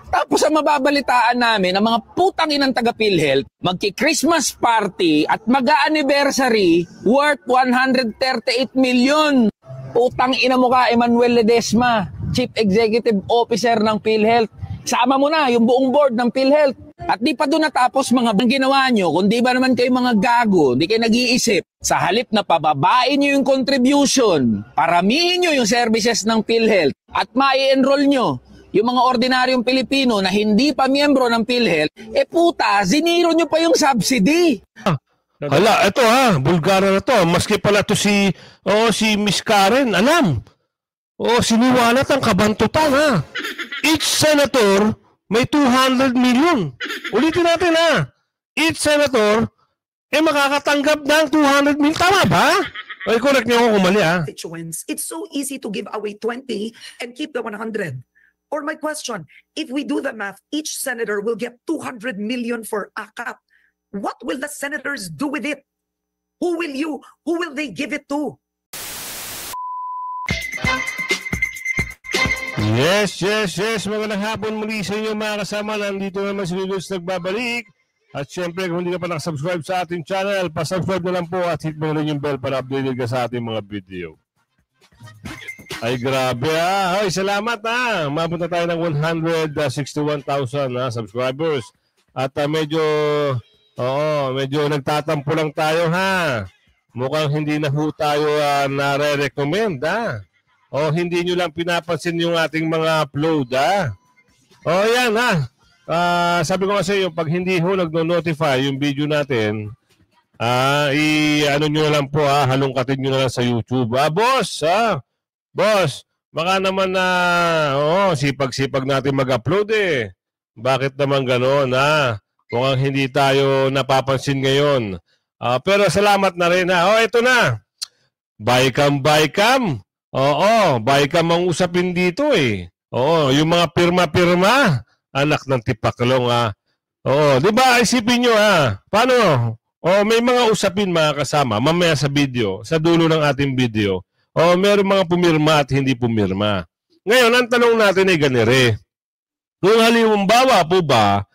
Tapos ang mababalitaan namin, ang mga putang inang taga-PhilHealth, magki-Christmas party at mag-anniversary worth 138 million. Putang ina mo ka, Emmanuel Ledesma, Chief Executive Officer ng PhilHealth. Sama mo na yung buong board ng PhilHealth. At di pa doon natapos mga ginawa nyo, kung di ba naman kayo mga gago, di kayo nag-iisip. Sa halip na pababain nyo yung contribution, paramihin nyo yung services ng PhilHealth at mai-enroll nyo yung mga ordinaryong Pilipino na hindi pa miyembro ng PhilHealth, puta, ziniro nyo pa yung subsidy. Hala, ito Bulgara na to. Maski pala to si Miss Karen, alam. Siniwalat ang kabantutan Each senator may 200 million. Ulitin natin Each senator makakatanggap ng 200 million. Tama ba? Correct niyo ako kung mali It's so easy to give away 20 and keep the 100. Or my question, if we do the math, each senator will get 200 million for AKAP. What will the senators do with it? Who will they give it to? Yes. Magandang hapon muli sa inyo mga kasama. Nandito naman si Lulus nagbabalik. At syempre, kung hindi ka pa nakasubscribe sa ating channel, pasubscribe na lang po at hit mo na rin yung bell para updated ka sa ating mga video. Ay, grabe Hoy, salamat Mabot na tayo ng 161,000 subscribers. At medyo nagtatampo lang tayo Mukhang hindi na ho tayo nare-recommend hindi nyo lang pinapansin yung ating mga upload yan sabi ko kasi yung pag hindi ho nagno-notify yung video natin, ano nyo na lang po halongkatin nyo na lang sa YouTube. Boss, baka naman sipag-sipag natin mag-upload Bakit naman gano'n mukhang hindi tayo napapansin ngayon. Pero salamat na rin ito na. Bycam. Bycam ang usapin dito yung mga pirma-pirma. Anak ng tipaklong di ba isipin nyo paano? May mga usapin mga kasama mamaya sa video, sa dulo ng ating video. Meron mga pumirma at hindi pumirma. Ngayon, ang tanong natin ay ganire. Kung halimbawa po ba,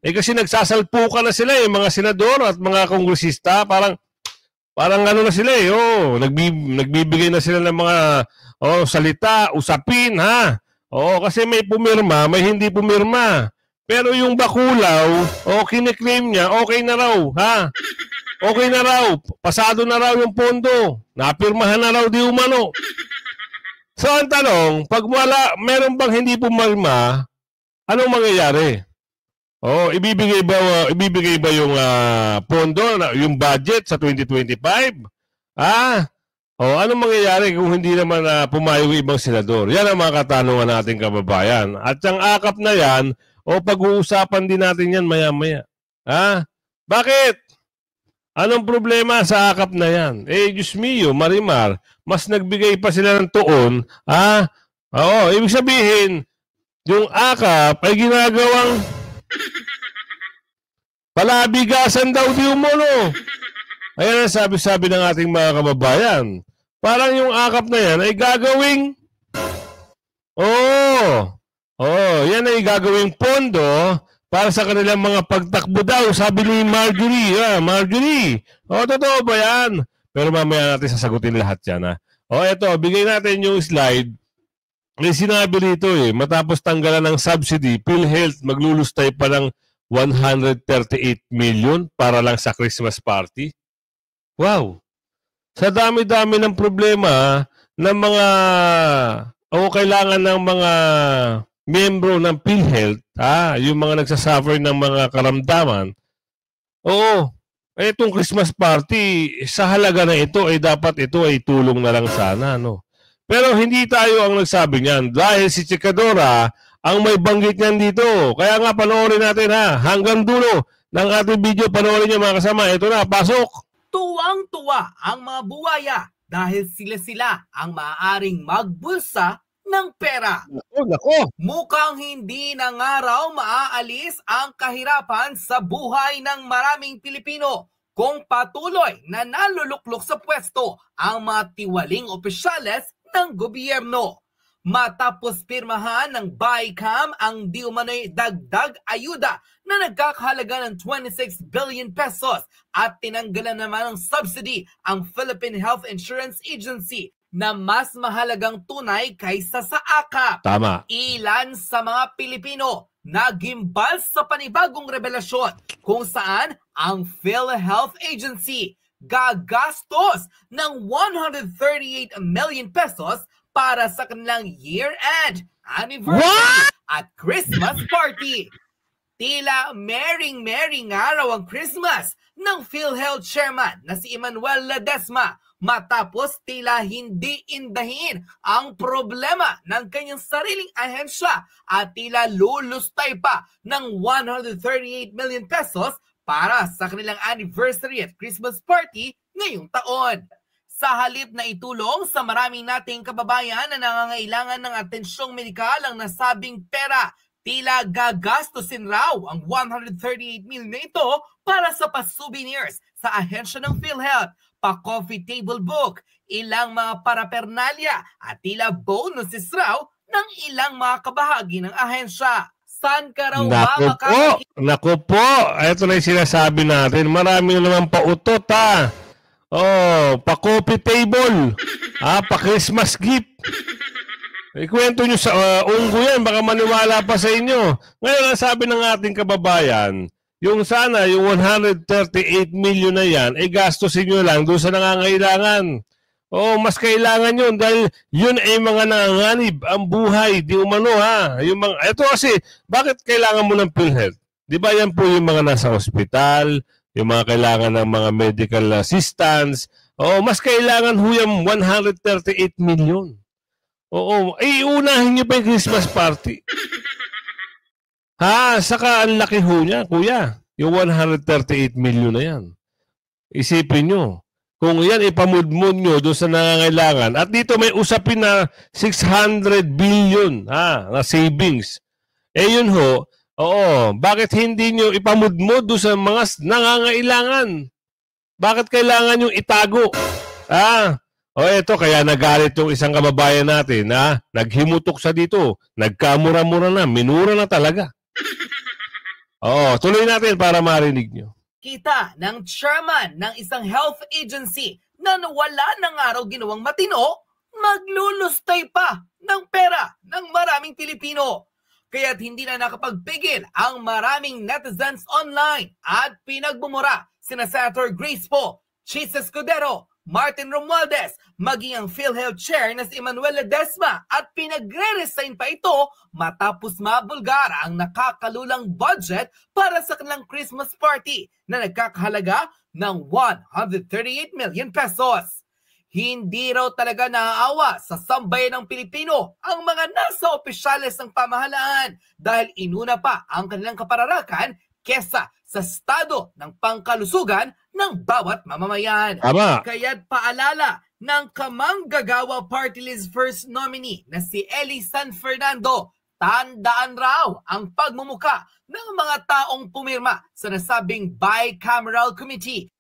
kasi nagsasalpukan na sila mga senador at mga kongresista, parang ano na sila nagbibigay na sila ng mga salita, usapin kasi may pumirma, may hindi pumirma. Pero yung bakulaw, kiniklaim niya, okay na raw, okay na raw, pasado na raw yung pondo, napirmahan na raw di umano. So ang tanong, pag meron bang hindi pumirma, anong mangyayari? Ibibigay ba yung pondo, yung budget sa 2025? Anong mangyayari kung hindi naman pumayag yung ibang senador? Yan ang mga katanungan nating kababayan. At yung AKAP na yan, pag-uusapan din natin yan maya-maya. Bakit? Anong problema sa AKAP na yan? Diyos mio, Marimar, mas nagbigay pa sila ng tuon. Ibig sabihin, yung AKAP ay ginagawang palabigasan daw di umuno. Ayan ang sabi-sabi ng ating mga kababayan. Parang yung AKAP na yan ay gagawing yan ay gagawing pondo para sa kanilang mga pagtakbo daw, sabi ni Marjorie. Totoo ba yan? Pero mamaya natin sasagutin lahat yan ito, bigay natin yung slide. May sinabi rito matapos tanggalan ng subsidy, PhilHealth maglulustay pa ng 138 million para lang sa Christmas party. Wow! Sa dami-dami ng problema ng mga kailangan ng mga miyembro ng PhilHealth, yung mga nagsasuffer ng mga karamdaman, itong Christmas party, sa halaga na ito, dapat ito ay tulong na lang sana, Pero hindi tayo ang nagsabi niyan dahil si Chikadora ang may banggit niyan dito. Kaya nga panoorin natin hanggang dulo ng ating video, panoorin niyo mga kasama. Ito na, pasok! Tuwang-tuwa ang mga buwaya dahil sila ang maaaring magbulsa ng pera. Nako. Mukhang hindi na nga raw maaalis ang kahirapan sa buhay ng maraming Pilipino kung patuloy na naluluklok sa pwesto ang mga tiwaling opisyales ng gobyerno. matapos pirmahan ng BICAM ang di umano'y dagdag ayuda na nagkakahalaga ng 26 billion pesos at tinanggalan naman ng subsidy ang Philippine Health Insurance Agency na mas mahalagang tunay kaysa sa AKAP. Tama. Ilan sa mga Pilipino nagimbal sa panibagong revelasyon kung saan ang PhilHealth Agency gagastos ng 138 million pesos para sa kanilang year-end, anniversary at Christmas party. Tila mering-mering araw ang Christmas ng PhilHealth Chairman na si Emmanuel Ledesma matapos tila hindi indahin ang problema ng kanyang sariling ahensya at tila lulustay pa ng 138 million pesos para sa kanilang anniversary at Christmas party ngayong taon. Sa halip na itulong sa maraming nating kababayan na nangangailangan ng atensyong medikal ang nasabing pera, tila gagastusin raw ang 138 million na ito para sa pa-souvenirs sa ahensya ng PhilHealth, pa-coffee table book, ilang mga parapernalya at tila bonuses raw ng ilang mga kabahagi ng ahensya. Saan ka raw ba Naku po, ito na yung sinasabi natin. Marami naman pautot ha. Oh, pa-coffee table. Pa-Christmas gift. Ikwento nyo sa unggo yan, baka maniwala pa sa inyo. Ngayon, ang sabi ng ating kababayan, yung sana, yung 138 million na yan, gastusin nyo lang doon sa nangangailangan. Oh, mas kailangan yun dahil yun ay mga nanganganib ang buhay, di umano ha. Yung mga, ito kasi, bakit kailangan mo ng PhilHealth? Di ba yan po yung mga nasa ospital, yung mga kailangan ng mga medical assistance. Oo, mas kailangan ho yung 138 million. Oo, iunahin nyo pa yung Christmas party. Saka ang laki ho niya, kuya. Yung 138 million na yan. Isipin nyo. Kung yan ipamudmud nyo doon sa nangangailangan, at dito may usapin na 600 billion na savings. Yun ho, oo, bakit hindi nyo ipamudmud doon sa mga nangangailangan? Bakit kailangan yung itago? Ito, kaya nagalit yung isang kababayan natin, naghimutok sa dito, nagkamura-mura na, minura na talaga. Tuloy natin para marinig nyo. Kita ng chairman ng isang health agency na wala ng araw ginawang matino, maglulustay pa ng pera ng maraming Pilipino. Kaya't hindi na nakapagpigil ang maraming netizens online at pinagbumura sina Senator Grace Poe, Chis Escudero, Martin Romualdez, maging ang PhilHealth Chair na si Emmanuel Ledesma at pinagre-resign pa ito matapos mabulgar ang nakakalulang budget para sa kanilang Christmas party na nagkakahalaga ng 138 million pesos. Hindi raw talaga naaawa sa sambayan ng Pilipino ang mga nasa opisyales ng pamahalaan dahil inuna pa ang kanilang kapararakan kesa sa estado ng pangkalusugan ng bawat mamamayan. Kaya't paalala ng kamanggagawa party list first nominee na si Eli San Fernando, tandaan raw ang pagmumuka ng mga taong pumirma sa nasabing bicameral committee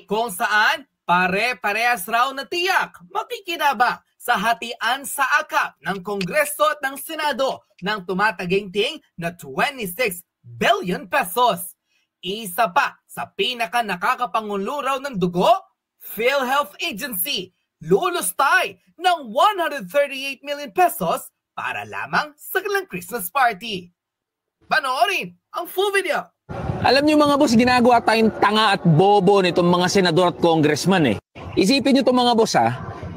kung saan pare-parehas raw na tiyak makikinabang sa hatian sa akap ng Kongreso at ng Senado ng tumataginting na 26 billion pesos. Isa pa sa pinaka nakakapangulo raw ng dugo, PhilHealth Agency, lulustay ng 138 million pesos para lamang sa kanilang Christmas party. Panoorin ang full video. Alam niyo mga boss, ginagawa tayong tanga at bobo nitong mga senador at congressman eh. Isipin niyo itong mga boss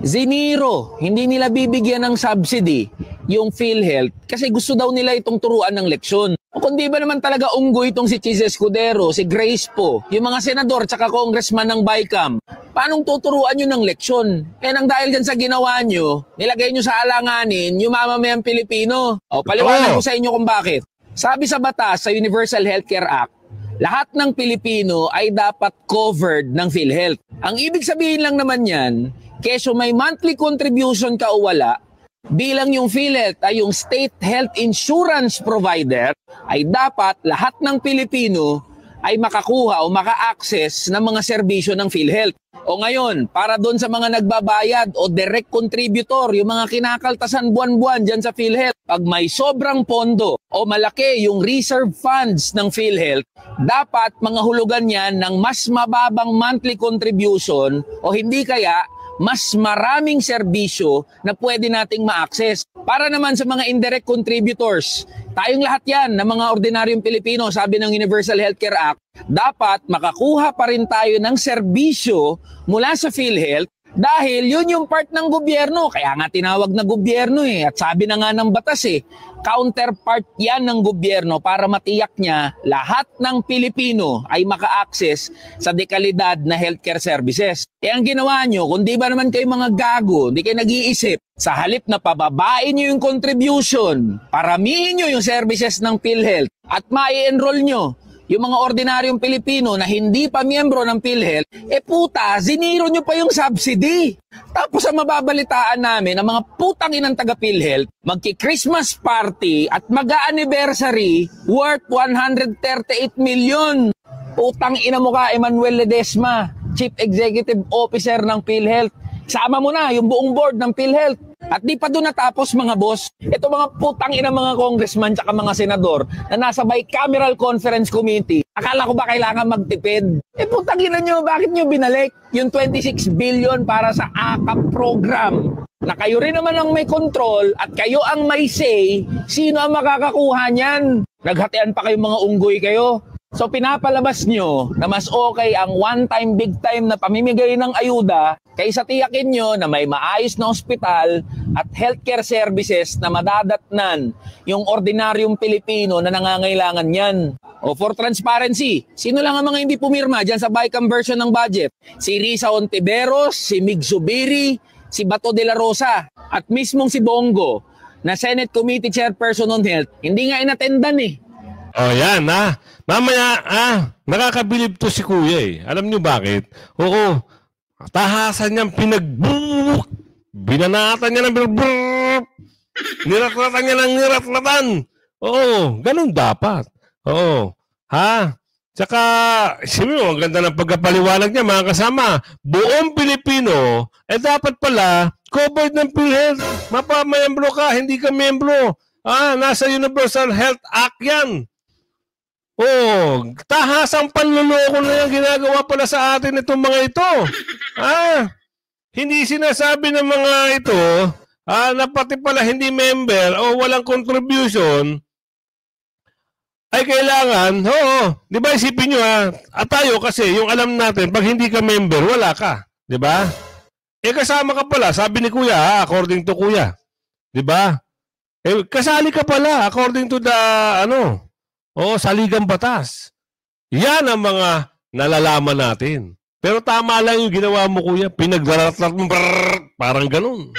Ziniro, hindi nila bibigyan ng subsidy yung PhilHealth kasi gusto daw nila itong turuan ng leksyon. O kundi ba naman talaga unggoy itong si Chis Escudero, si Grace Poe, yung mga senador tsaka congressman ng BICAM, paanong tuturuan nyo ng leksyon? Nang dahil dyan sa ginawa nyo, nilagay nyo sa alanganin yung mamamayang Pilipino. O paliwanag ko sa inyo kung bakit. Sabi sa batas sa Universal Healthcare Act, lahat ng Pilipino ay dapat covered ng PhilHealth. Ang ibig sabihin lang naman yan, keso may monthly contribution ka o wala, bilang yung PhilHealth ay yung state health insurance provider, ay dapat lahat ng Pilipino ay makakuha o maka-access ng mga serbisyo ng PhilHealth. O ngayon, para doon sa mga nagbabayad o direct contributor, yung mga kinakaltasan buwan-buwan dyan sa PhilHealth, pag may sobrang pondo o malaki yung reserve funds ng PhilHealth, dapat mga hulugan yan ng mas mababang monthly contribution o hindi kaya mas maraming serbisyo na pwede nating ma-access. Para naman sa mga indirect contributors, tayong lahat yan na mga ordinaryong Pilipino, sabi ng Universal Healthcare Act, dapat makakuha pa rin tayo ng serbisyo mula sa PhilHealth dahil yun yung part ng gobyerno. Kaya nga tinawag na gobyerno eh. At sabi na nga ng batas eh, counterpart yan ng gobyerno para matiyak niya lahat ng Pilipino ay maka-access sa dekalidad na healthcare services. Kaya ang ginawa nyo, kung di ba naman kayo mga gago, di kayo nag-iisip, sa halip na pababain nyo yung contribution, paramihin nyo yung services ng PhilHealth at mai-enroll nyo yung mga ordinaryong Pilipino na hindi pa miyembro ng PhilHealth, puta, ziniro nyo pa yung subsidy. Tapos ang mababalitaan namin, ang mga putang inang taga-PhilHealth, magki-Christmas party at mag-anniversary worth 138 million. Putang ina mo ka, Emmanuel Ledesma, Chief Executive Officer ng PhilHealth. Sama mo na yung buong board ng PhilHealth. At di pa doon natapos mga boss, ito mga putang ina mga congressman tsaka mga senador na nasa bicameral conference committee. Akala ko ba kailangan magtipid? Putang ina nyo, bakit nyo binalik yung 26 billion para sa AKAP program? Na kayo rin naman ang may control at kayo ang may say, sino ang makakakuha niyan? Naghatian pa kayong mga unggoy kayo. So pinapalabas nyo na mas okay ang one-time, big-time na pamimigay ng ayuda kaysa tiyakin nyo na may maayos na ospital at healthcare services na madadatnan yung ordinaryong Pilipino na nangangailangan yan. O for transparency, sino lang ang mga hindi pumirma dyan sa BICAM version ng budget? Si Risa Ontiveros, si Mig Zubiri, si Bato de la Rosa, at mismong si Bongo na Senate Committee Chairperson on Health, hindi nga inatendan eh. Oh, yan ha. Mamaya, nakakabilib to si Kuya eh. Alam niyo bakit? Oo, tahasan niyang binanatan niya ng niratlatan niya ng niratlatan. Oo, ganun dapat. Oo, ha? Tsaka, siyempre, ang ganda ng pagkapaliwanag niya, mga kasama. Buong Pilipino, dapat pala, covered ng PhilHealth. Mapamiyembro ka, hindi ka miyembro. Nasa Universal Health Act yan. Oh, tahasang panluloko na yung ginagawa pala sa atin itong mga ito. Hindi sinasabi ng mga ito na pati pala hindi member o walang contribution ay kailangan, di ba isipin nyo at tayo kasi yung alam natin, pag hindi ka member, wala ka. Di ba? Kasama ka pala, sabi ni Kuya, according to Kuya. Di ba? Kasali ka pala, according to the, saligang batas. Yan ang mga nalalaman natin. Pero tama lang yung ginawa mo, Kuya. Pinagdaratlat mo, parang ganun.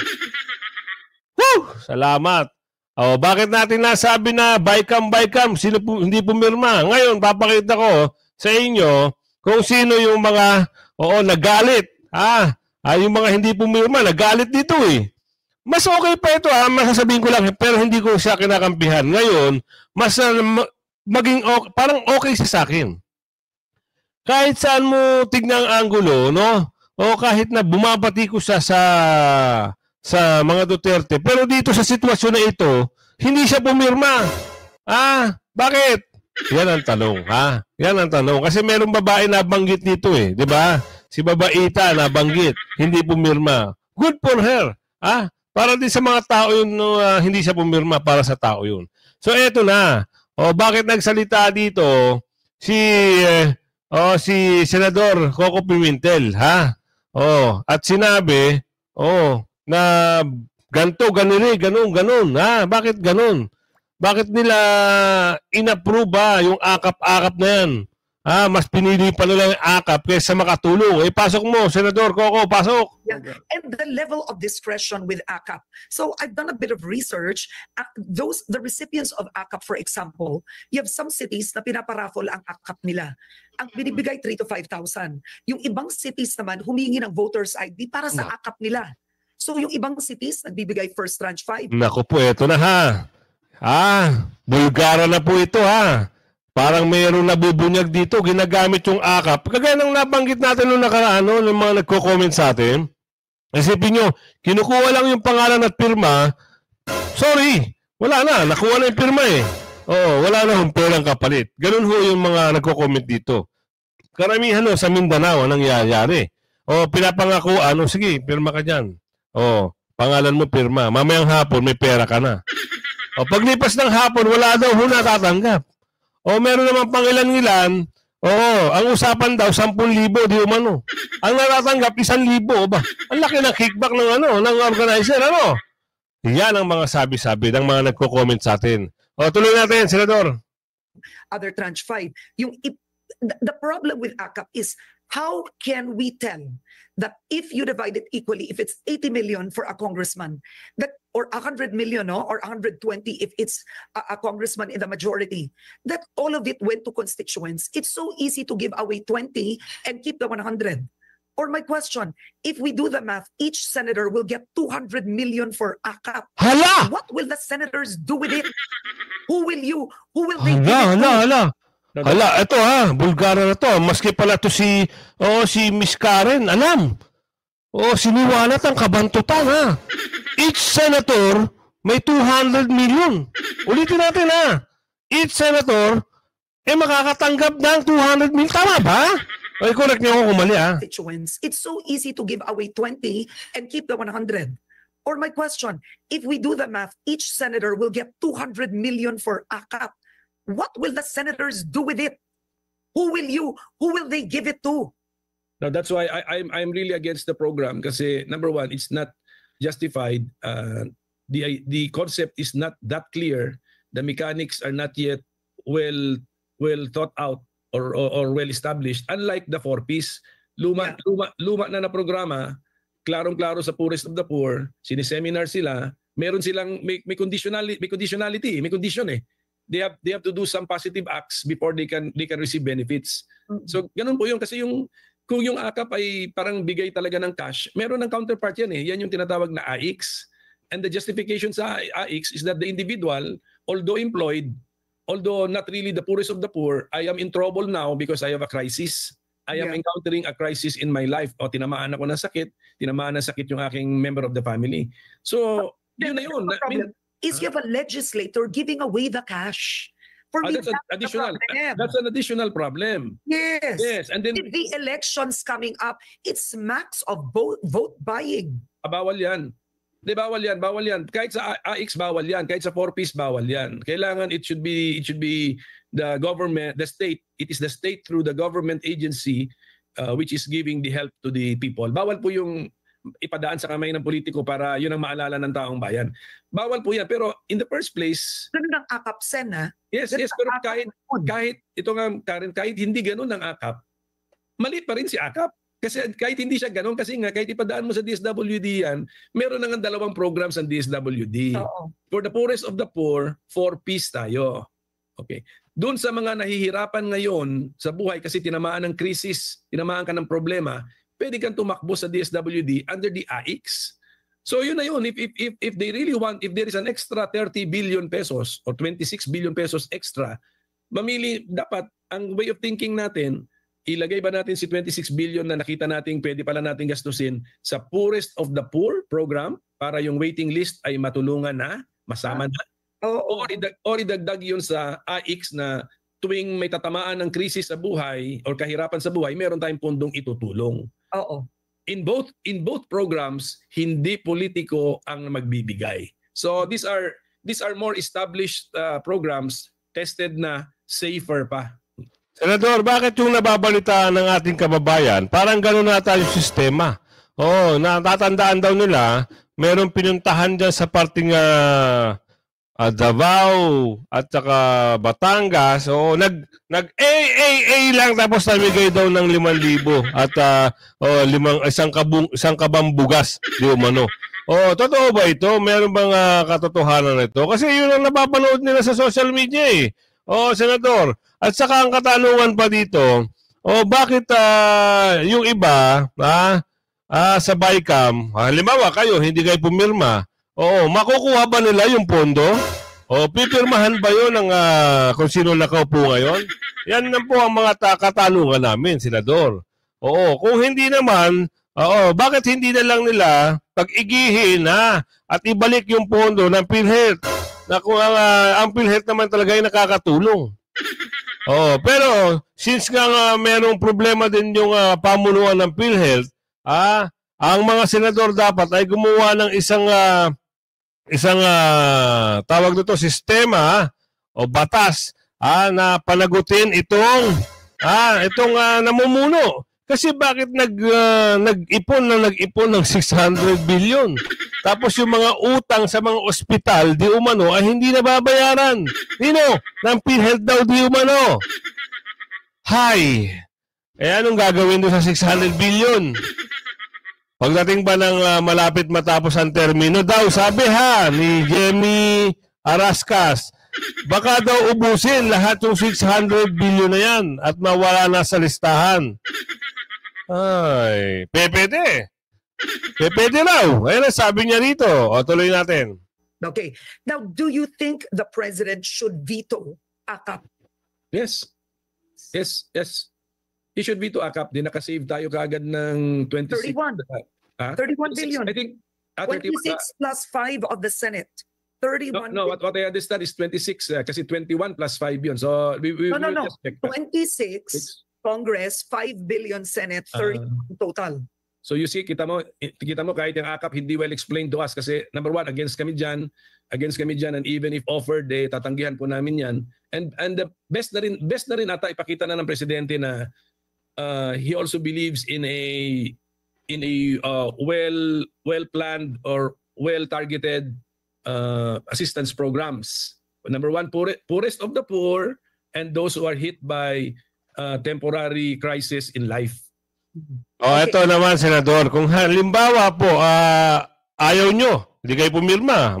Woo! Salamat. Bakit natin nasabi na BICAM, sino hindi pumirma? Ngayon, papakita ko sa inyo kung sino yung mga, nagalit. Yung mga hindi pumirma, nagalit dito eh. Mas okay pa ito, masasabihin ko lang, pero hindi ko siya kinakampihan. Ngayon, mas maging parang okay siya sa akin. Kahit saan mo tignan ang anggulo, no? O kahit na bumabati ko siya sa mga Duterte, pero dito sa sitwasyon na ito, hindi siya pumirma. Bakit? Yan ang tanong, Yan ang tanong. Kasi merong babae na banggit dito eh, di ba? Si Babaita na banggit, hindi pumirma. Good for her, Para din sa mga tao yun, hindi siya pumirma para sa tao yun. So eto na. Bakit nagsalita dito si Senador Coco Pimentel, at sinabi, na ganito, ganun. Bakit ganun? Bakit nila inapprove yung akap-akap na yan? Mas pinili pa nila yung akap kaysa makatulong. Pasok mo, Senador Coco, pasok. Yeah. And the level of discretion with AKAP. So I've done a bit of research. The recipients of AKAP, for example, you have some cities na pinaparaffle ang AKAP nila. Ang binibigay 3,000 to 5,000. Yung ibang cities naman, humingi ng voters ID para sa AKAP nila. So yung ibang cities, nagbibigay first tranche 5. Naku po, eto na Bulgara na po ito parang mayroong nabubunyag dito, ginagamit yung AKAP. Kagaya ng nabanggit natin nung nakaraan, yung mga nagko-comment sa atin. Isipin nyo, kinukuha lang yung pangalan at pirma, sorry, wala na, nakuha na yung pirma eh. Wala na yung perang kapalit. Ganun ho yung mga nagko-comment dito. Karamihan sa Mindanao ang nangyayari. Pinapangako, sige, pirma ka dyan. Pangalan mo pirma. Mamayang hapon, may pera ka na. Paglipas ng hapon, wala daw ho natatanggap. Meron naman pangilan-ilan, ang usapan daw, 10,000, di umano. Ang natatanggap, 1,000, ba? Ang laki ng kickback ng organizer, Yan ang mga sabi-sabi ng mga nagko-comment sa atin. Tuloy natin, Senador. Other tranche 5. The problem with AKAP is how can we tell that if you divide it equally, if it's 80 million for a congressman, or 100 million, or 120 if it's a congressman in the majority, that all of it went to constituents. It's so easy to give away 20 and keep the 100. Or my question, if we do the math, each senator will get 200 million for AKAP. Hala! What will the senators do with it? Who will they give it to? Hala, ito Bulgara na to. Maski pala to si Miss Karen, alam. Siniwalat ang kabantutan, Each senator may 200 million. Ulitin natin, Each senator makakatanggap ng 200 million. Tama ba? Correct niyo ako kung mali, Constituents. It's so easy to give away 20 and keep the 100. Or my question, if we do the math, each senator will get 200 million for AKAP. What will the senators do with it? Who will they give it to? Now that's why I'm really against the program kasi number one, it's not justified. The concept is not that clear. The mechanics are not yet well thought out or well established. Unlike the 4-piece, luma na programa, klarong-klaro sa poorest of the poor, siniseminar sila, meron silang may conditionality, may condition eh. They have to do some positive acts before they can receive benefits. So ganun po yun kasi kung yung AKAP ay parang bigay talaga ng cash, meron ng counterpart yan eh. Yan yung tinatawag na AIX. And the justification sa AIX is that the individual, although employed, although not really the poorest of the poor, I am in trouble now because I have a crisis. I am encountering a crisis in my life. Tinamaan ako ng sakit, tinamaan ng sakit yung aking member of the family. So, yun na yun. Is you have a legislator giving away the cash. For me, that's additional. That's an additional problem. Yes. And then if the elections coming up, it's max of vote buying. Bawal yan. Bawal yan. Kahit sa AIX bawal yan. Kahit sa 4-piece bawal yan. Kailangan it should be the government, the state. It is the state through the government agency which is giving the help to the people. Bawal po yung ipadaan sa kamay ng politiko para yun ang maalala ng taong bayan. Bawal po yan. Pero in the first place... Ganun ang AKAP, Sen, Yes. Pero kahit ito nga, Karen, kahit hindi ganun ang AKAP, mali pa rin si AKAP. Kasi kahit hindi siya ganun, kasi nga, kahit ipadaan mo sa DSWD yan, meron na nga 2 programs ang DSWD. For the poorest of the poor, 4-piece tayo. Okay. Doon sa mga nahihirapan ngayon sa buhay kasi tinamaan ng krisis, tinamaan ka ng problema, pwede kang tumakbo sa DSWD under the AIX. So yun na yun. If they really want, if there is an extra 30 billion pesos or 26 billion pesos extra, dapat ang way of thinking natin, ilagay ba natin si 26 billion na nakita natin pwede pala natin gastusin sa poorest of the poor program para yung waiting list ay matulungan na, masama na. Or idagdag yun sa AIX na tuwing may tatamaan ng krisis sa buhay or kahirapan sa buhay, meron tayong pundong itutulong. In both programs, hindi politiko ang magbibigay. So these are more established programs, tested na, safer pa. Senador, bakit yung nababalitaan ng ating kababayan, parang gano'n na tayo sistema? Natatandaan daw nila, merong pinuntahan dyan sa parting Davao at saka Batangas. Nag-AAA lang tapos namigay daw ng 5,000 at isang kabambugas di umano. Totoo ba ito? Meron bang katotohanan nito? Kasi yun ang napapanood nila sa social media eh. Senador. At saka ang katanungan pa dito, bakit yung iba sa BICAM, halimbawa kayo, hindi kayo pumirma, makukuha ba nila yung pondo? O pipirmahan ba yun ng kung sino nakaupo ngayon? Yan na po ang mga katanungan namin, Senador. Oo, kung hindi naman, bakit hindi na lang nila pag-igihin at ibalik yung pondo ng PhilHealth na kung ang PhilHealth naman talaga ay nakakatulong. Pero since nga merong problema din yung pamunuan ng PhilHealth, ang mga senador dapat ay gumawa ng isang tawag nito sistema o batas na panagutin itong namumuno. Kasi bakit nag-ipon ng 600 billion? Tapos yung mga utang sa mga ospital di umano ay hindi nababayaran. Ng PhilHealth daw di umano. Hay! Anong gagawin doon sa 600 billion? Pagdating ba ng malapit matapos ang termino daw, sabi ni Jemmy Arascas, baka daw ubusin lahat yung 600 billion na yan at mawala na sa listahan. Ay, pepede. Pepede raw. Ayun ang sabi niya rito. Tuloy natin. Okay. Now, do you think the president should veto AKAP? Yes. He should veto AKAP. Di nakasave tayo kaagad ng 26. 31 billion. I think 26 plus 5 of the Senate. 31 No, what I understand is 26 kasi 21 plus 5 yun. So we will just check that. 26 Congress, 5 billion Senate, 30 total. So you see, kita mo kahit yung AKAP hindi well explained to us kasi number one, against kami dyan, and even if offered, tatanggihan po namin yan. And the best na rin ata ipakita na ng presidente na he also believes in a well planned or well targeted assistance programs. Number one, poorest of the poor and those who are hit by temporary crisis in life. Ito naman, Senador. Kung halimbawa po, ayaw nyo, hindi kayo pumirma.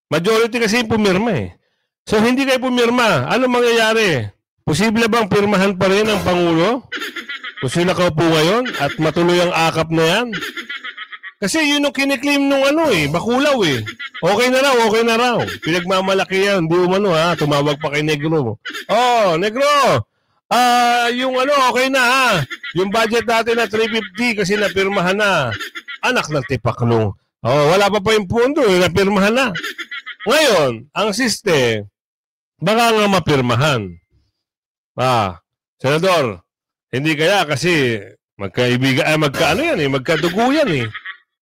Majority kasi pumirma eh. So hindi kayo pumirma. Ano mangyayari? Posible bang pirmahan pa rin ang Pangulo? Kung sino nakaupo ngayon at matuloy ang AKAP na yan? Kasi yun yung kiniklaim nung Bakulaw eh. Okay na raw. Pinagmamalaki yan. Hindi umano tumawag pa kay Negro. Negro! Okay na Yung budget natin na 350 kasi napirmahan na. Anak ng tipaklong. Wala pa yung pondo. Napirmahan na. Ngayon, ang system, baka nga mapirmahan. Senador, hindi kaya kasi magkadugo yan eh.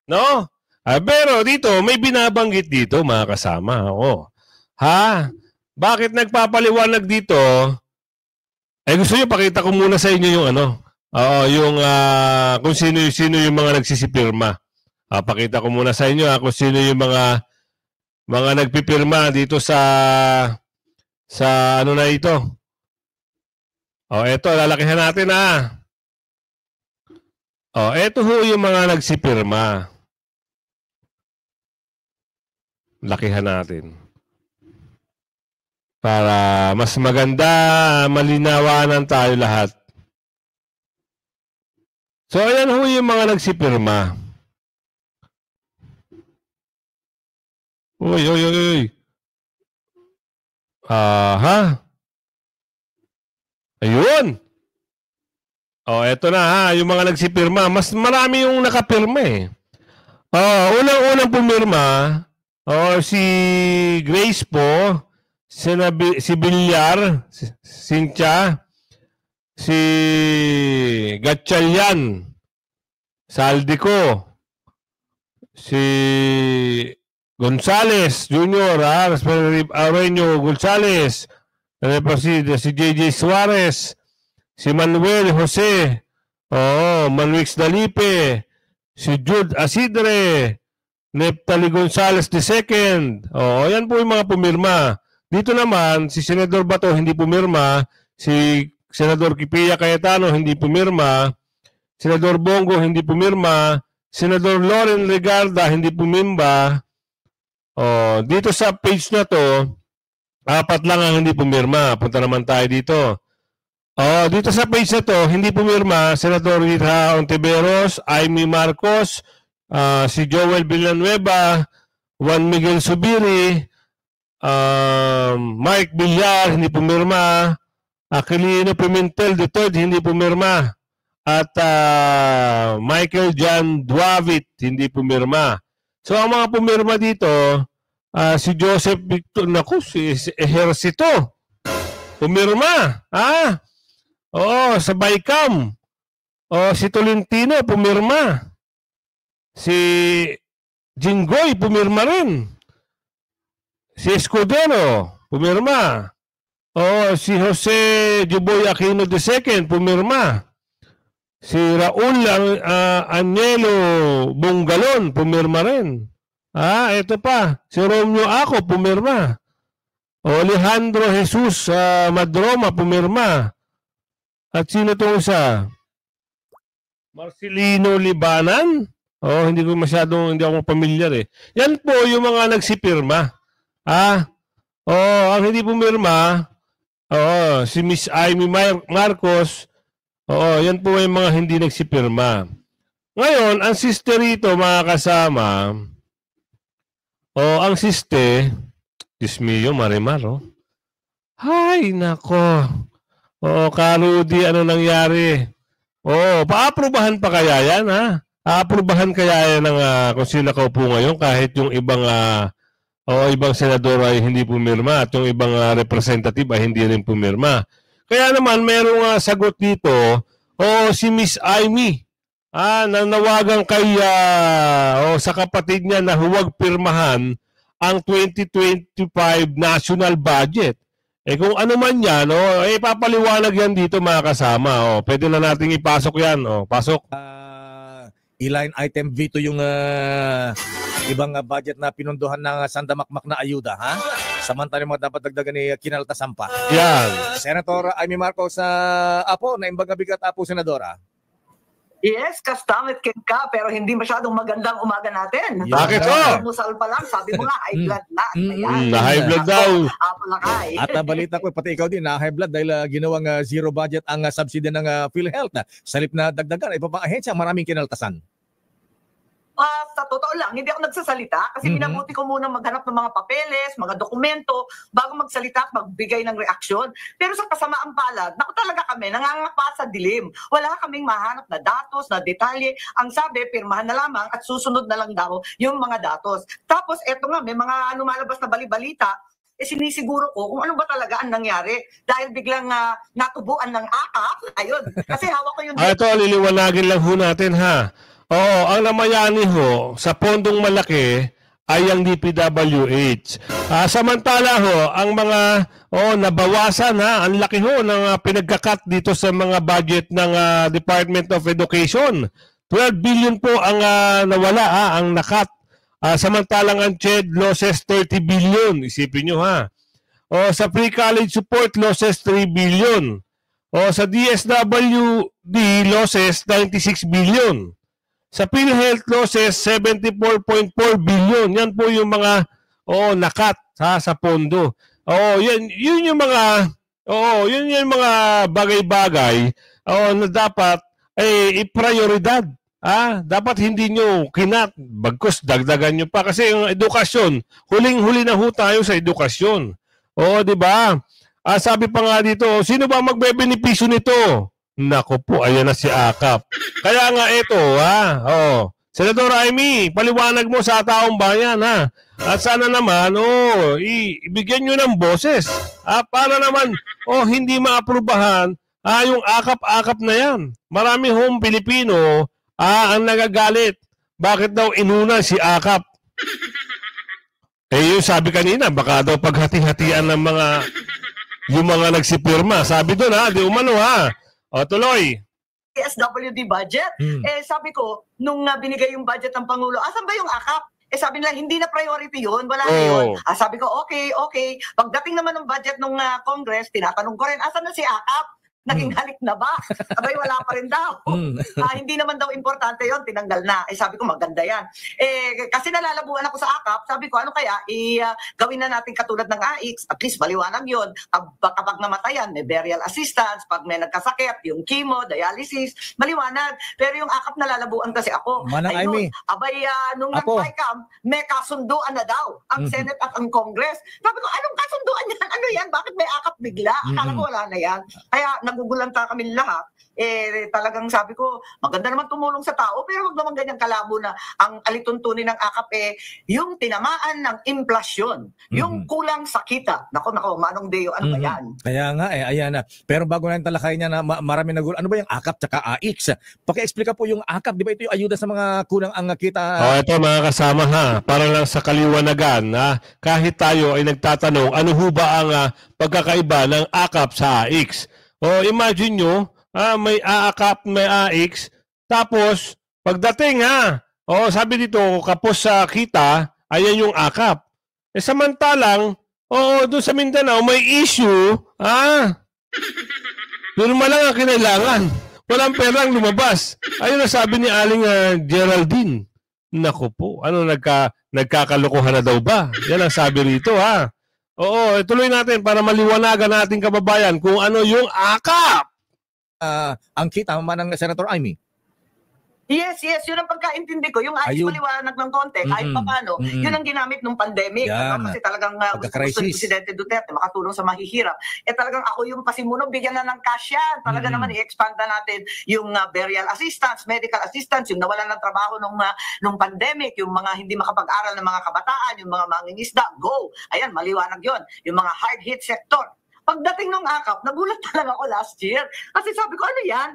No? Pero dito, may binabanggit dito, mga kasama. Bakit nagpapaliwanag dito? Gusto nyo, pakita ko muna sa inyo yung kung sino yung mga nagsisipirma. Pakita ko muna sa inyo kung sino yung mga nagpipirma dito sa ano na ito. Eto, lalakihan natin eto yung mga nagsipirma. Lakihan natin. Para mas maganda, malinawanan tayo lahat. So, ayan yung mga nagsipirma. Uy. Ayun. Eto na yung mga nagsipirma. Mas marami yung nakapirma eh. Unang pumirma, si Grace po, si Villar, Cynthia, si Gatchalian, Saldico, si Gonzales Jr., Aurelio Gonzales, si JJ Suarez, si Manuel Jose, Manwix Dalipe, si Jude Asidre, Neptali Gonzales II. Yan po yung mga pumirma. Dito naman, si Senador Bato hindi pumirma, si Senador Kipiya Cayetano hindi pumirma, Senador Bongo hindi pumirma, Senador Loren Legarda hindi pumirma. Dito sa page na to, 4 lang ang hindi pumirma. Punta naman tayo dito. Dito sa page na to, hindi pumirma, Senador Rita Ontiveros, Amy Marcos, si Joel Villanueva, Juan Miguel Subiri, Mike Villar, hindi pumirma. Aquilino Pimentel III, hindi pumirma. At Michael John Duavit, hindi pumirma. So, ang mga pumirma dito, si Joseph Victor, naku, si Ejercito, pumirma. Oo, sa Baicam. Si Tolentino, pumirma. Si Jinggoy, pumirma rin. Si Escudero, pumirma. Si Jose Juboy Aquino II, pumirma. Si Raul Agnelo Bungalon, pumirma rin. Ito pa. Si Romeo Ako, pumirma. Alejandro Jesus Madroma, pumirma. At sino itong isa? Marcelino Libanan? Hindi ako pamilyar eh. Yan po yung mga nagsipirma. Ang hindi pumirma, si Miss Amy Marcos, yan po yung mga hindi nagsipirma. Ngayon, ang siste rito, mga kasama, ang siste, Diyos mio, Marimar, Hay, nako. Karudi, ano nangyari? Paaprubahan pa kaya yan, ha? Aaprubahan kaya yan ng kung sino kaupo ngayon kahit yung ibang ibang senador ay hindi pumirma at yung ibang representative ay hindi rin pumirma. Kaya naman, merong sagot dito, si Miss Amy, nanawagan kay sa kapatid niya na huwag pirmahan ang 2025 national budget. Kung ano man yan, papaliwanag yan dito mga kasama. Pwede na nating ipasok yan. Pasok. Line item veto yung ibang budget na pinunduhan ng sandamakmak na ayuda, ha? Samantala mga dapat dagdagan ni kinaltasan pa. Yan. Senator Amy Marcos Apo, naimbang bigat Apo, Senadora. Yes, kastamit ka, pero hindi masyadong magandang umaga natin. Bakit ko? Musal pa lang, sabi mo nga, high blood na. Na-high blood daw. At balita ko, pati ikaw din, na-high blood dahil ginawang zero budget ang subsidy ng PhilHealth. Sa halip na dagdagan, iba pang ahensya, maraming kinaltasan. Sa totoo lang, hindi ako nagsasalita kasi minabuti ko muna maghanap ng mga papeles, mga dokumento bago magsalita at magbigay ng reaksyon. Pero sa kasamaang palad, naku talaga kami, nangangapa sa dilim. Wala kaming mahanap na datos, na detalye. Ang sabi, pirmahan na lamang at susunod na lang daw yung mga datos. Tapos eto nga, may mga lumalabas na bali-balita, sinisiguro ko kung ano ba talaga ang nangyari dahil biglang natubuan ng AKAP. Ayun, kasi hawak ko yung... Ito, liliwanagin lang ho natin, ha? Ang namayani ho sa pondong malaki ay ang DPWH. Samantala ho, ang mga nabawasan, ha, ang laki ho ng pinagkakat dito sa mga budget ng Department of Education. 12 billion po ang nawala, ang nakat. Samantalang ang CHED losses 30 billion. Isipin nyo, ha. Sa pre-college support losses 3 billion. Sa DSWD losses 96 billion. Sa PhilHealth losses, 74.4 billion. Yan po yung mga nakat sa pondo. Yun yung mga yun yung mga bagay-bagay na dapat i-prioridad. Dapat hindi nyo kinat, bagkus dagdagan nyo pa kasi yung edukasyon, huling-huli na ho tayo sa edukasyon. Di ba? Sabi pa nga dito, sino ba magbebenepisyo nito? Nako po, ayan na si AKAP. Kaya nga ito, Senador Amy, paliwanag mo sa taong bayan, ha? At sana naman, ibigyan nyo ng boses. Para naman, hindi maaprubahan, yung AKAP na yan. Marami hong Pilipino, ang nagagalit. Bakit daw inuna si AKAP? Yung sabi kanina, baka daw paghati-hatian ng yung mga nagsipirma. Sabi doon, di umano, tuloy. SWD budget. Sabi ko, nung binigay yung budget ng Pangulo, asan ba yung AKAP? Sabi nila, hindi na priority yun, wala na yun. Sabi ko, okay. Pagdating naman ng budget ng Congress, tinatanong ko rin, asan na si AKAP? Naging halik na ba? Abay, wala pa rin daw. Hindi naman daw importante yon, tinanggal na. Sabi ko, maganda yan. Kasi nalalabuan ako sa AKAP, sabi ko, ano kaya, gawin na natin katulad ng AIX, at least maliwanag yon. Kapag namatayan, may burial assistance, pag may nagkasakit, yung chemo, dialysis, maliwanag. Pero yung AKAP nalalabuan kasi ako. Manang Amy. Abay, nung Apo. nag-FICAM, may kasunduan na daw ang Senate at ang Congress. Sabi ko, anong kasunduan yan? Ano yan? Bakit may AKAP bigla? Akala ko wala na yan. Kaya nagugulanta kami lahat. Talagang sabi ko, maganda naman tumulong sa tao, pero wag naman ganyang kalabo na ang alituntunin ng AKAP yung tinamaan ng inflasyon, yung kulang sa kita. Nako, Manong Deo, ano ba yan? Kaya nga ayan na. Pero bago na yung talakay niya na marami nagulo, ano ba yung AKAP tsaka AIX? Paki-explica po yung AKAP, di ba ito yung ayuda sa mga kulang ang kita? Ito mga kasama ha, para lang sa kaliwanagan ha, kahit tayo ay nagtatanong, ano ho ba ang pagkakaiba ng AKAP sa AIX? Imagine nyo, may AKAP, may AIX, tapos pagdating sabi dito, kapos sa kita, ayan yung AKAP. Samantalang, doon sa Mindanao, may issue, normal lang ang kinailangan. Walang perang lumabas. Ayun ang sabi ni Aling Geraldine. Naku po, nagkakalokohan na daw ba? Yan ang sabi rito tuloy natin para maliwanagan nating kababayan kung ano yung AKAP. Ang kita Manang Senator Amy. Yes, yun ang pagkaintindi ko. Yung ayos maliwanag ng konti, kahit paano, yun ang ginamit nung pandemic. Kasi talagang gusto ni Presidente Duterte makatulong sa mahihirap. Talagang ako yung pasimuno, bigyan na ng cash yan. Talaga naman i-expand na natin yung burial assistance, medical assistance, yung nawalan ng trabaho nung pandemic, yung mga hindi makapag-aral ng mga kabataan, yung mga mangingisda, go. Ayan, maliwanag yun. Yung mga hard-hit sector. Pagdating ng AKAP, nagulat talaga ako last year. Kasi sabi ko, ano yan?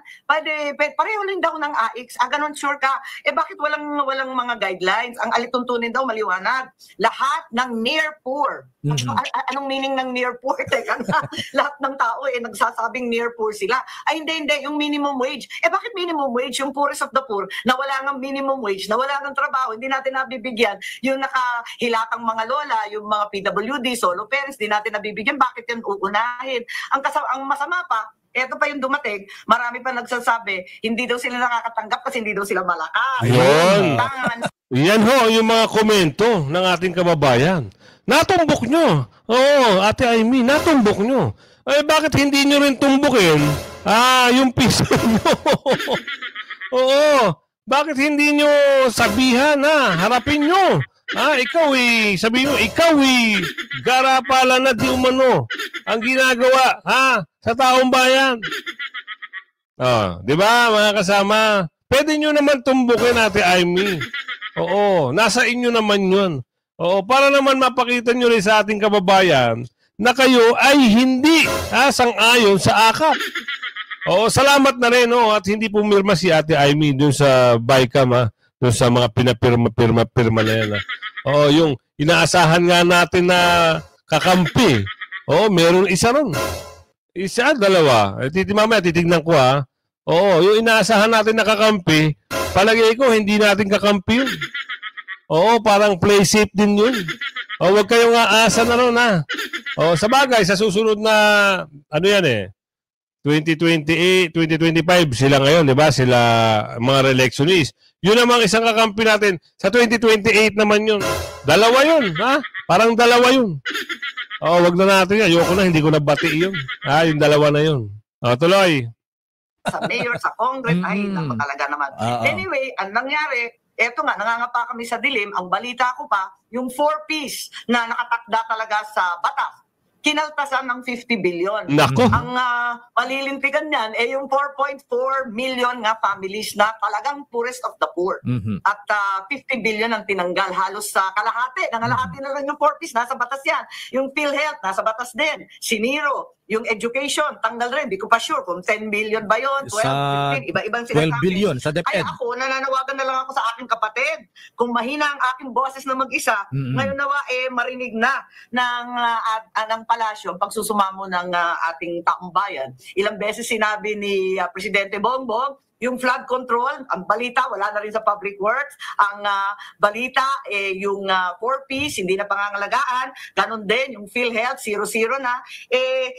Pareho lang daw ng AIX. Ganon, sure ka. Bakit walang mga guidelines? Ang alituntunin daw, maliwanag. Lahat ng near poor. Anong meaning ng near poor? Teka na. Lahat ng tao nagsasabing near poor sila. Hindi. Yung minimum wage. Bakit minimum wage? Yung poorest of the poor, na wala ng minimum wage, na wala ng trabaho, hindi natin nabibigyan. Yung nakahilatang mga lola, yung mga PWD, solo parents, hindi natin nabibigyan. Bakit yun uunahin? Ang masama pa, eto pa yung dumating, marami pa nagsasabi, hindi daw sila nakakatanggap kasi hindi daw sila malakas. Ayun. Yan yung mga komento ng ating kababayan. Natumbok nyo. Ate Amy, natumbok nyo. Bakit hindi nyo rin tumbukin yung piso nyo? Bakit hindi nyo sabihan harapin nyo? Sabihin nyo, garapala na di umano ang ginagawa sa taong bayan. Di ba mga kasama? Pwede nyo naman tumbukin, Ate Amy. Nasa inyo naman yun. Para naman mapakita nyo rin sa ating kababayan na kayo ay hindi sang-ayon sa AKAP. Salamat na rin at hindi pumirma si Ate Amy dun sa BICAM dun sa mga pinapirma na yan. Yung inaasahan nga natin na kakampi. Meron isa ron. Isa, dalawa. Mamaya titignan ko yung inaasahan natin na kakampi, palagay ko hindi natin kakampi yun. Parang play safe din yun. Huwag kayong aasa na ron sa bagay, sa susunod na 2028, 2025 sila ngayon, di ba? Sila mga re-electionist. Yun namang isang kakampi natin. Sa 2028 naman yun. Dalawa yun, Parang dalawa yun. Wag na natin. Ayoko na, hindi ko nabati yun. Yung dalawa na yun. Tuloy. Sa mayor, sa congress, napakalaga naman. Anyway, ang nangyari, eto nga, nangangapa kami sa dilim. Ang balita ko pa, yung 4-piece na nakatakda talaga sa batas, kinaltasan ng 50 billion. Nako. Ang malilintigan niyan yung 4.4 million nga families na talagang poorest of the poor. At 50 billion ang tinanggal halos sa kalahati. Nangalahati na lang yung 4-piece, nasa batas yan. Yung PhilHealth, nasa batas din. Siniro, yung education, tanggal rin. Hindi ko pa sure kung 10 billion ba yun, 12, 15, iba-ibang sinasabi. 12 billion sa DepEd. Kaya ako, nananawagan na lang ako sa aking kapatid. Kung mahina ang aking boses na mag-isa, ngayon nawa marinig na ng palasyo pagsusumamo ng ating taong bayan. Ilang beses sinabi ni Presidente Bongbong, yung flood control, ang balita wala na rin sa public works, ang balita yung 4Ps hindi na pangangalagaan, ganun din yung PhilHealth 0 na,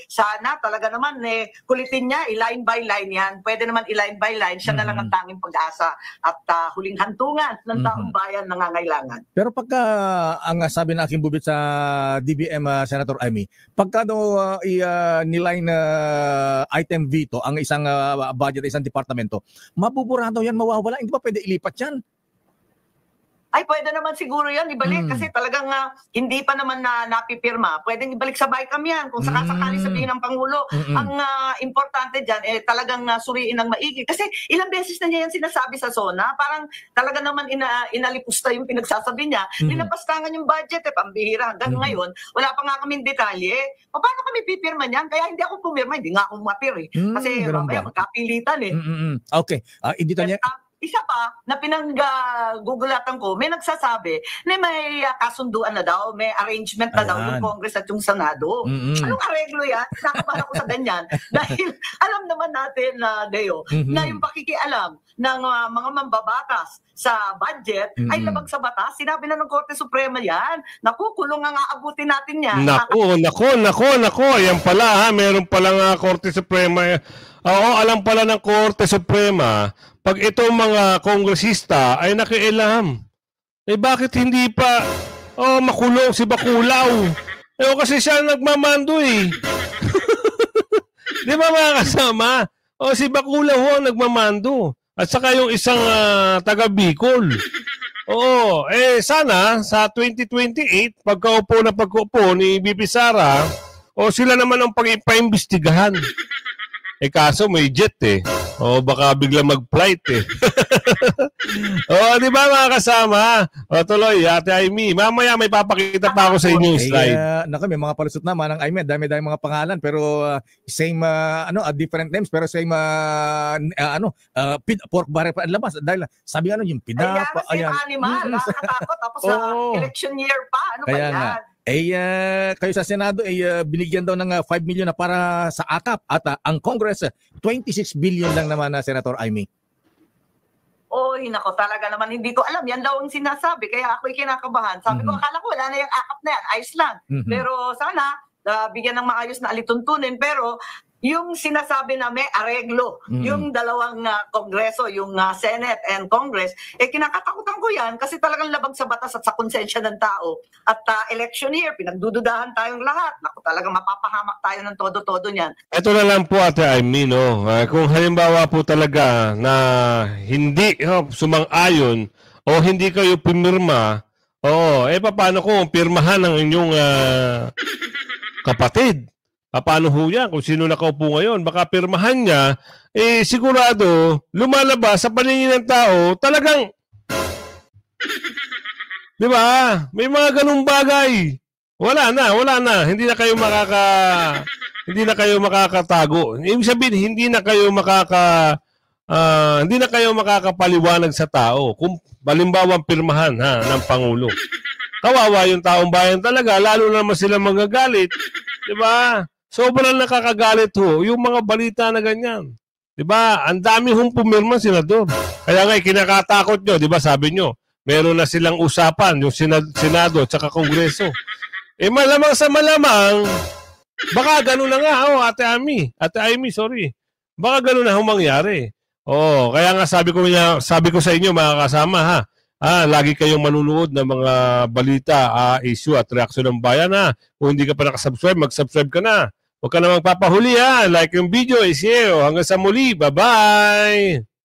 sana talaga naman kulitin niya, line by line yan, pwede naman line by line, siya na lang ang tanging pag-asa at huling hantungan ng taong bayan nangangailangan. Pero pagka ang sabi na aking bubit sa DBM, Senator Amy, pagka daw niline item veto ang isang budget, isang departamento, mabubura daw yan, mawawala. Hindi pa pwede ilipat yan? Ay, pwede naman siguro yan ibalik kasi talagang hindi pa naman na napipirma. Pwedeng ibalik sa BICAM yan kung sakasakali sabihin ng Pangulo. Ang importante dyan, talagang suriin ng maigi. Kasi ilang beses na niya yan sinasabi sa SONA, parang talaga naman inalipusta yung pinagsasabi niya. Linapastangan yung budget, pambihira. Hanggang ngayon, wala pa nga kaming detalye. Paano kami pipirma niyan? Kaya hindi ako pumirma, hindi nga ako mapir kasi mamaya magkapilitan Okay, editor niya. Isa pa na pinanggugulatan ko, may nagsasabi na may kasunduan na daw, may arrangement na daw yung Congress at yung Senado. Anong areglo yan? Nakakabahan ako sa ganyan. Dahil alam naman natin na Deo, na yung pakikialam ng mga mambabatas sa budget ay labag sa batas. Sinabi na ng Korte Suprema yan. Naku, kulong ang aabutin natin yan. Nako. Yan pala meron pala nga Korte Suprema. Oo, alam pala ng Korte Suprema, pag itong mga kongresista ay nakialam, bakit hindi pa makulong si Baculaw? Kasi siya nagmamando Di ba mga kasama? Si Baculaw nagmamando. At saka yung isang taga-Bicol. Oo, sana sa 2028, pagkaupo ni BP Sara, sila naman ang pag-imbestigahan. Kaso may jet baka bigla mag-flight di ba mga kasama? Tuloy, Ate Amy. Mamaya may papakita pa ako sa inyo yung slide. Naku, may mga palusot naman ng Amy. Dami-dami mga pangalan pero same different names pero same pork barrel pa labas. Dahil sabi yung pinapa. Ayan, animal. Nakakatakot. Tapos election year pa. Ano ba yan? Kayo sa Senado binigyan daw ng 5 million na para sa AKAP at ang Congress 26 billion lang naman na Senator Amy. Oy, nako, talaga naman hindi ko alam. Yan daw ang sinasabi. Kaya ako'y kinakabahan. Sabi ko, akala ko wala na yung AKAP na yan. Ayos lang. Pero sana bigyan ng maayos na alituntunin. Pero yung sinasabi na may areglo, yung dalawang kongreso, yung Senate and Congress, kinakatakutan ko yan kasi talagang labag sa batas at sa konsensya ng tao. At election year, pinagdududahan tayong lahat. Naku, talagang mapapahamak tayo ng todo-todo niyan. Ito na lang po, Ate Amy, kung halimbawa po talaga na hindi sumang-ayon o hindi kayo pumirma, paano kung pirmahan ng inyong kapatid? Paano ho yan? Kung sino nakaupo ngayon, baka pirmahan niya, sigurado, lumalabas sa paningin ng tao, talagang, di ba? May mga ganung bagay. Wala na. Hindi na kayo makakatago. Ibig sabihin, hindi na kayo makakapaliwanag sa tao kung balimbawang pirmahan ng Pangulo. Kawawa yung taong bayan talaga, lalo naman sila magagalit. Di ba? Sobrang nakakagalit yung mga balita na ganyan. 'Di ba? Ang dami hong pumirma, senador. Kaya nga kinakatakot nyo, 'di ba? Sabi nyo, meron na silang usapan yung Senado at saka Kongreso. Malamang sa malamang, baka gano'n na nga, Ate Amy, sorry. Baka gano'n na mangyari. Kaya nga sabi ko sa inyo mga kasama lagi kayong manunood ng mga balita, issue at reaksyon ng bayan Kung hindi ka pa nakasubscribe, mag-subscribe ka na. Huwag ka na magpapahuli Like yung video, share. Hanggang sa muli. Bye-bye!